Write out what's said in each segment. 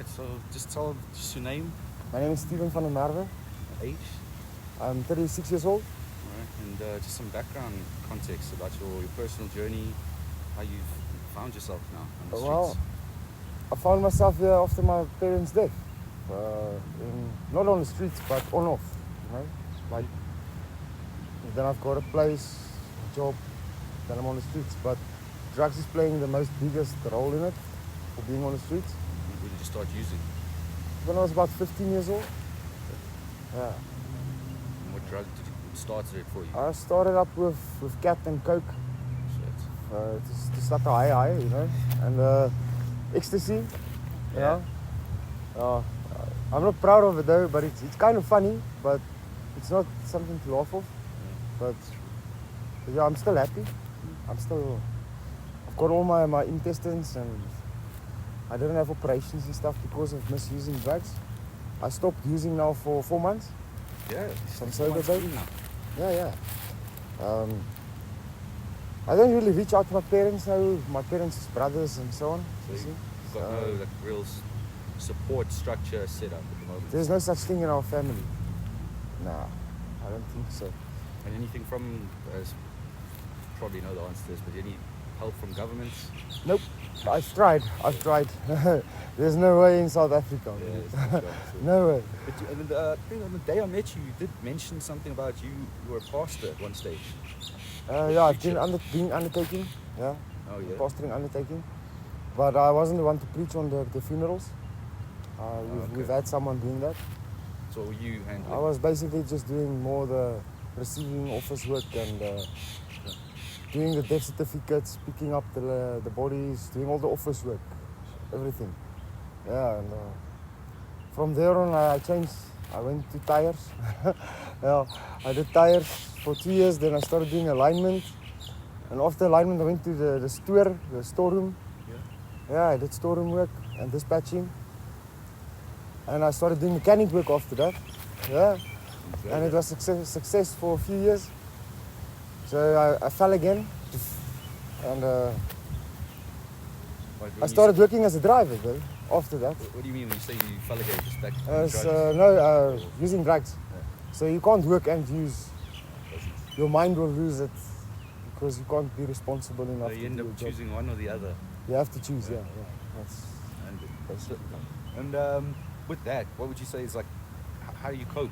Alright, so just tell just your name, My name is Steven Van De Merwe. age, I'm 36 years old. alright, and just some background context about your personal journey, how you've found yourself now on the Well, streets. I found myself here after my parents' death. Not on the streets, but on off. You know, like then I've got a place, a job, then I'm on the streets. But drugs is playing the most biggest role in it for being on the streets. When did you start using? When I was about 15 years old. Yeah. And what drug did you started it for you? I started up with cat and coke. Shit. Just like a high, you know, and ecstasy. Yeah. I'm not proud of it though, but it's kind of funny, but it's not something to laugh off. But yeah, I'm still happy. I've got all my intestines, and I didn't have operations and stuff because of misusing drugs. I stopped using now for 4 months. Yeah. Some sober baby. now. Yeah. I don't really reach out to my parents now, my parents' brothers and so on. So you see? you've got no like real support structure set up at the moment. There's no such thing in our family. Nah, I don't think so. And anything from, probably know the answer to this, but any help from governments? Nope. I've tried. There's no way in South Africa. Yeah, it's not sure. No way. But I think on the day I met you, you did mention something about you were a pastor at one stage. Yeah, I've been undertaking. Yeah. Oh yeah. Pastoring undertaking. But I wasn't the one to preach on the funerals. We've had someone doing that. So were you handling? I was basically just doing more the receiving office work and doing the death certificates, picking up the bodies, doing all the office work, everything. Yeah, and from there on I changed. I went to tires. Yeah, I did tires for 2 years, then I started doing alignment. And after alignment I went to the storeroom. Yeah, I did storeroom work and dispatching. And I started doing mechanic work after that. Yeah. And it was success for a few years. So I fell again. And I started working as a driver though, after that. What do you mean when you say you fell again? Just back to drugs? Using drugs. Yeah. So you can't work and use. Your mind will lose it because you can't be responsible enough. So you to end do up your job. choosing one or the other. You have to choose, yeah. That's it. And with that, what would you say is like, how do you cope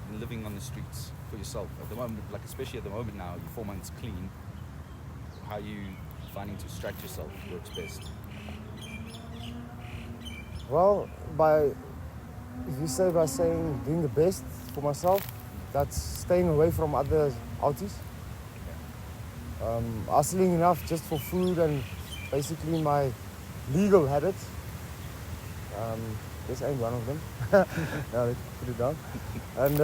in living on the streets for yourself at the moment? Like especially at the moment now, you're 4 months clean. How are you finding to extract yourself works best? Well, by saying doing the best for myself, that's staying away from other outies. Hustling enough just for food and basically my legal habits. This ain't one of them. Now let's put it down. And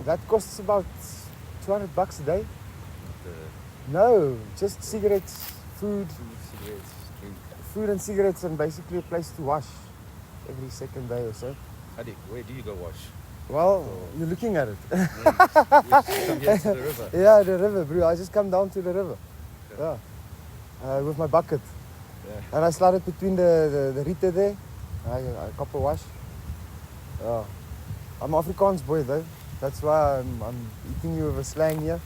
that costs about $200 a day. No, just cigarettes, food, Cigarettes, drink. food and cigarettes, and basically a place to wash every second day or so. Where do you go wash? Well, you're looking at it. You come here to the river. Yeah, the river, bro. I just come down to the river. Okay. Yeah. With my bucket. Yeah. And I slide it between the riete there. I couple wash. Yeah. I'm Afrikaans boy though. That's why I'm eating you with a slang here.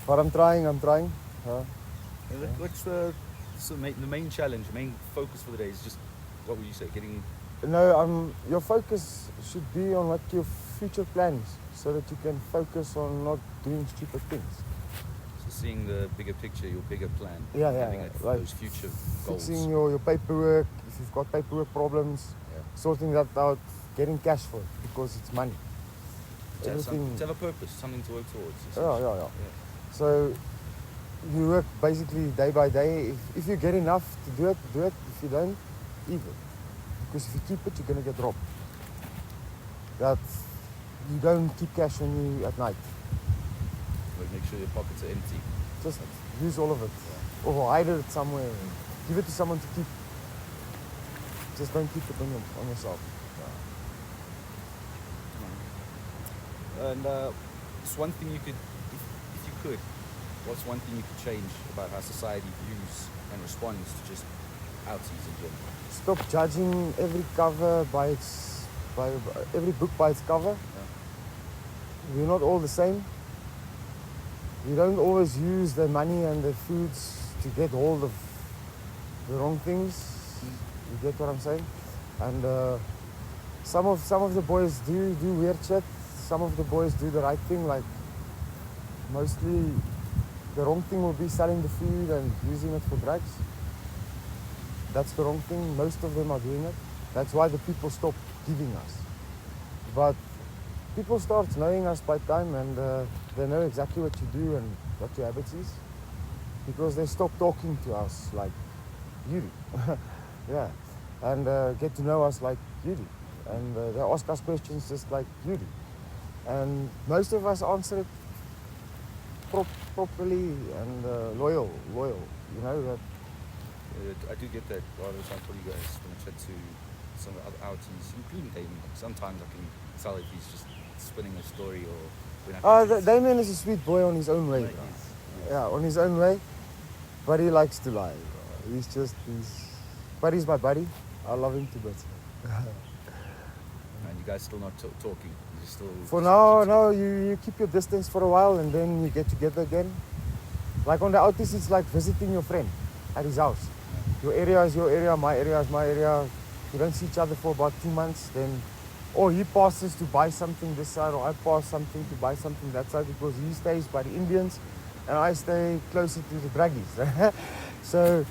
But I'm trying. Yeah. What's the main challenge, the main focus for the day is just, what would you say, getting... No, your focus should be on what your future plan is, so that you can focus on not doing stupid things. So seeing the bigger picture, your bigger plan. Yeah, having like those future goals. fixing your paperwork, if you've got paperwork problems, sorting that out, getting cash for it, because it's money. To have a purpose, something to work towards. Yeah. So you work basically day by day. If you get enough to do it. If you don't, leave it. Because if you keep it, you're going to get robbed. That you don't keep cash on you at night. Like make sure your pockets are empty. Just use all of it. Yeah. Or hide it somewhere. Give it to someone to keep. Just don't keep it on yourself. Yeah. And it's one thing you could, if you could, What's one thing you could change about how society views and responds to just outies in general? Stop judging every cover by every book by its cover. We're not all the same. We don't always use the money and the foods to get hold of the wrong things. You get what I'm saying? And some of the boys do weird shit. Some of the boys do the right thing. Like mostly, the wrong thing will be selling the food and using it for drugs. That's the wrong thing. Most of them are doing it. That's why the people stop giving us. But people start knowing us by time, and they know exactly what you do and what your habits is, because they stop talking to us like you do. Yeah, and get to know us like you do, and they ask us questions just like you do, and most of us answer it properly and loyal. You know that. I do get that a lot of the time for you guys when I chat to some of the other outies, including Damien. Like sometimes I can tell if he's just spinning a story or when I Damien is a sweet boy on his own way, bro. Yeah, on his own way, but he likes to lie, bro. But he's my buddy. I love him to bits. And you guys still not talking? You still for now, no. You keep your distance for a while, and then you get together again. Like on the outies, it's like visiting your friend at his house. Your area is your area, my area is my area. You don't see each other for about 2 months, then or he passes to buy something this side, or I pass something to buy something that side, because he stays by the Indians and I stay closer to the druggies. So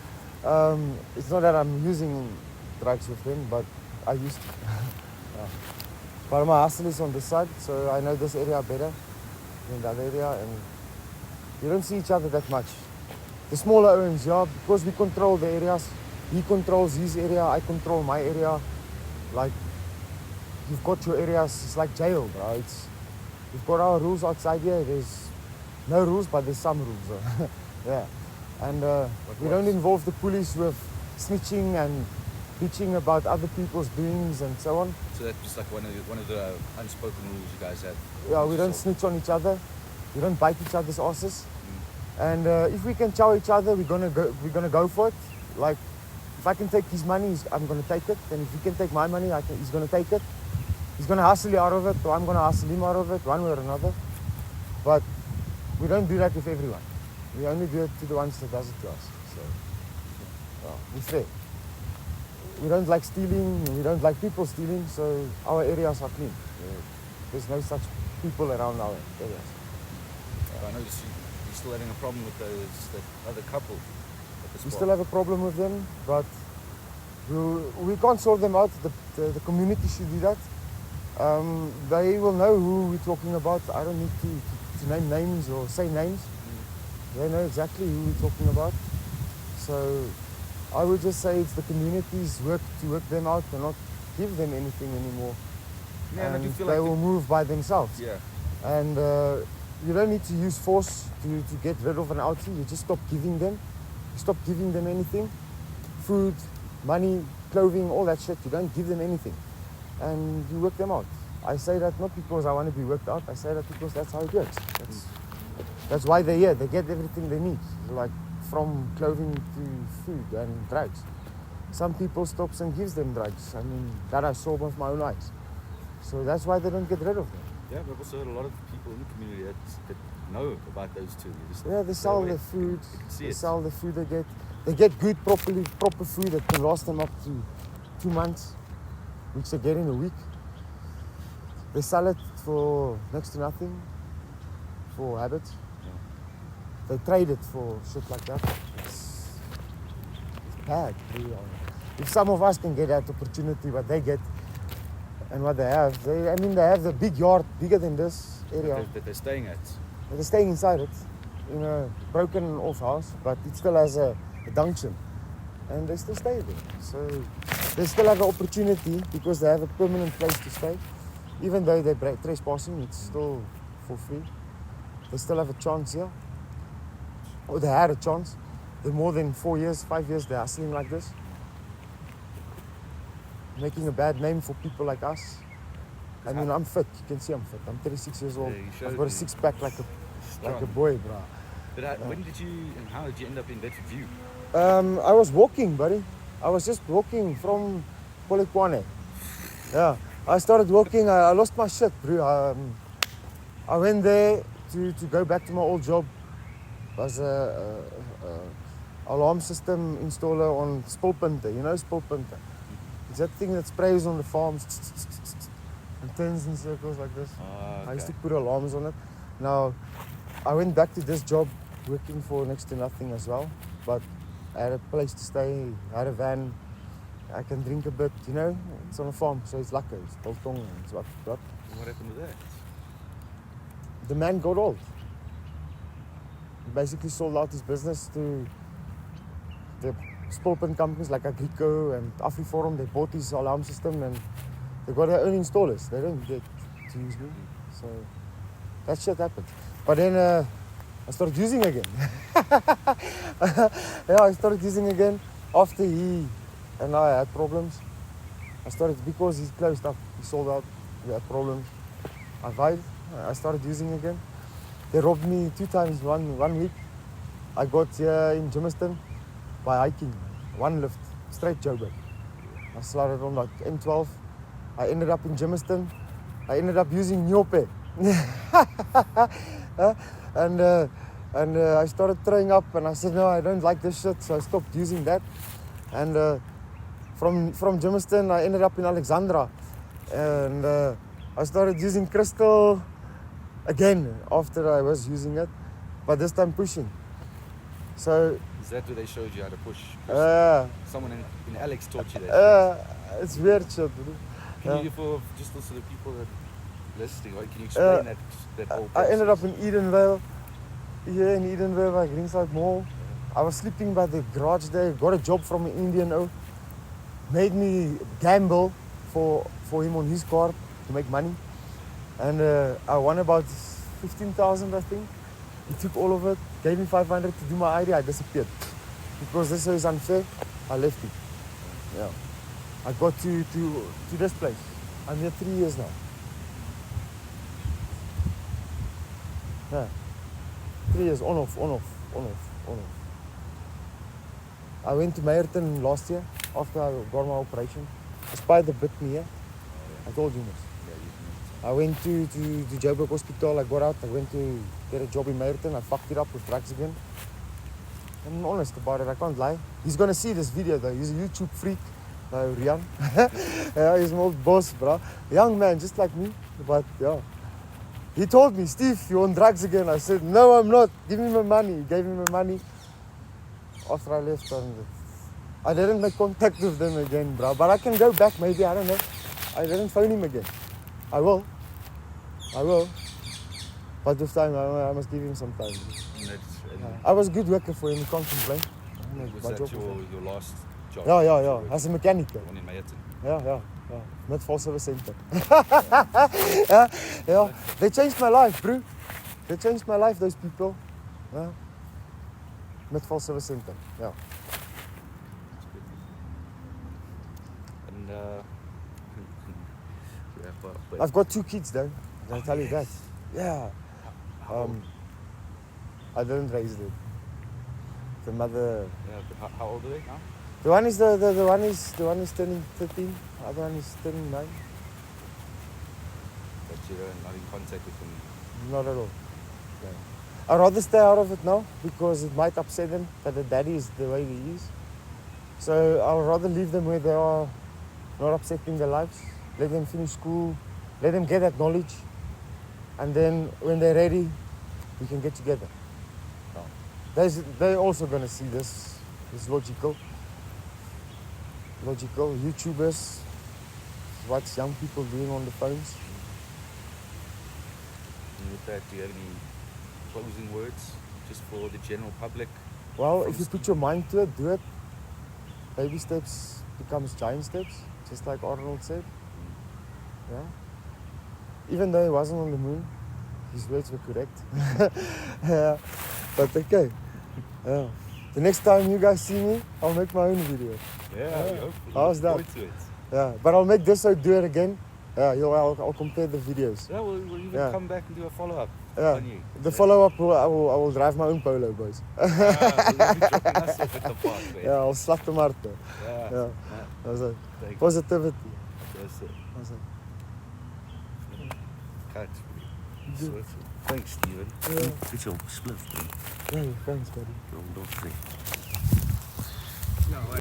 it's not that I'm using drugs with him, but I used to. Yeah. But my hustle is on this side, so I know this area better than the other area, and you don't see each other that much. The smaller owns, yeah, because we control the areas. He controls his area, I control my area. Like, you've got your areas, it's like jail, bro. We've got our rules outside here. There's no rules, but there's some rules. Yeah. And we don't involve the police with snitching and bitching about other people's doings and so on. So that's just like one of the unspoken rules you guys have. Yeah, we don't snitch on each other. We don't bite each other's asses. And if we can chow each other, we're gonna go for it. Like, if I can take his money, I'm gonna take it. And if he can take my money, he's gonna take it. He's gonna hustle you out of it, or I'm gonna hustle him out of it, one way or another. But we don't do that with everyone. We only do it to the ones that does it to us. So, we're fair. We don't like stealing. We don't like people stealing. So our areas are clean. There's no such people around our areas. I noticed you're still having a problem with that other couple. We still have a problem with them, but we can't sort them out. The community should do that. They will know who we're talking about. I don't need to name names or say names. They know exactly who we're talking about. So I would just say it's the community's work to work them out and not give them anything anymore. Yeah, and they like will move by themselves. Yeah. And you don't need to use force to get rid of an outie. You just stop giving them. You stop giving them anything. Food, money, clothing, all that shit. You don't give them anything. And you work them out. I say that not because I want to be worked out. I say that because that's how it works. That's why they're here. They get everything they need. Like from clothing to food and drugs. Some people stops and gives them drugs. I mean, that I saw with my own eyes. So that's why they don't get rid of them. Yeah, but I've also heard a lot of people in the community that know about those two. They sell the food. They sell the food they get. They get good, proper food that can last them up to 2 months, which they get in a week. They sell it for next to nothing, for habits. Yeah. They trade it for shit like that. It's bad, really. If some of us can get that opportunity, what they get, and what they have, they have the big yard, bigger than this area. That they're staying at. They're staying inside it, in a broken off house, but it still has a dungeon. And they still stay there. So they still have an opportunity because they have a permanent place to stay. Even though they're trespassing, it's still for free. They still have a chance here. Or they had a chance. They're more than 4 years, 5 years, they're hustling like this. Making a bad name for people like us. I mean, I'm fit. You can see I'm fit. I'm 36 years old. Yeah, I've got a six-pack like a boy, bro. But when did you and how did you end up in Bedford View? I was walking, buddy. I was just walking from Polokwane. Yeah, I started walking. I lost my shit, bro. I went there to go back to my old job. I was a alarm system installer on spulpunter. You know spulpunter? It's that thing that sprays on the farms and turns in circles like this. Okay. I used to put alarms on it. Now, I went back to this job working for next to nothing as well. But I had a place to stay, I had a van, I can drink a bit, you know. It's on a farm, so it's lekker. It's biltong, it's what. What happened with that? The man got old. He basically sold out his business to the spulpin companies like Agrico and Afriforum. They bought his alarm system and they got their own installers. They don't get to use me. So that shit happened. But then I started using again. Yeah, I started using again after he and I had problems. I started because he's closed up. He sold out. We had problems. I vibed. I started using again. They robbed me 2 times one week. I got here in Germiston by hiking. One lift, straight Joburg. I started on like M12. I ended up in Germiston. I ended up using UTP. And I started throwing up and I said, no, I don't like this shit. So I stopped using that. And from Germiston, I ended up in Alexandra. And I started using crystal again after I was using it, but this time pushing. So is that where they showed you how to push? Someone in Alex taught you that. It's weird shit. Can you, for just also the people that listening, like, can you explain that whole process? I ended up in Edenvale, here in Edenvale by Greenside Mall. I was sleeping by the garage there, got a job from an Indian, made me gamble for him on his car to make money. And I won about 15,000, I think. He took all of it, gave me 500 to do my ID. I disappeared. Because this is unfair, I left it. Yeah. I got to this place. I'm here 3 years now. Yeah. 3 years, on off. I went to Meyerton last year after I got my operation. A spider bit me here. I told you this. I went to Joburg Hospital. I got out. I went to get a job in Meyerton. I fucked it up with drugs again. I'm honest about it. I can't lie. He's gonna see this video though. He's a YouTube freak. Rian. Yeah, he's an old boss, bro. Young man, just like me. But yeah. He told me, Steve, you're on drugs again. I said, no, I'm not. Give me my money. He gave me my money. After I left, I didn't make contact with them again, bro. But I can go back maybe. I don't know. I didn't phone him again. I will. But this time, I must give him some time. I was a good worker for him, can't complain. Was that your last job? Yeah. As a mechanic. One in Meyerton. Yeah. Met Service Center. Yeah. They changed my life, bro. They changed my life, those people. Yeah. Met Service Center. Yeah. And I've got 2 kids though. I'll tell you that. Yeah. I didn't raise them. The mother. Yeah, but how old are they now? The one is the one is turning 13. The other one is turning 9. But you're not in contact with them? Not at all. No. I'd rather stay out of it now because it might upset them that the daddy is the way he is. So I'd rather leave them where they are, not upsetting their lives. Let them finish school. Let them get that knowledge. And then when they're ready, we can get together. They're also going to see this. It's logical. YouTubers, what's young people doing on the phones. And with that, do you have any closing words just for the general public? Well, if you put your mind to it, do it. Baby steps becomes giant steps, just like Arnold said. Yeah. Even though he wasn't on the moon, his words were correct. Yeah. But okay. Yeah. The next time you guys see me, I'll make my own video. Yeah. How's that? Yeah, but I'll make this so do it again. Yeah, I'll compare the videos. Yeah, we'll even come back and do a follow-up. Yeah. on you. The follow-up, I will drive my own polo, boys. Well, you'll be dropping us off at the park, man. Yeah, I'll slap the Marta. Yeah. Yeah. That's it. Thank you. Positivity. That's it. That's it. Cut. Sweet. Thanks, Steven. Yeah. It's a split, man. Yeah, thanks, buddy. Don't say. No,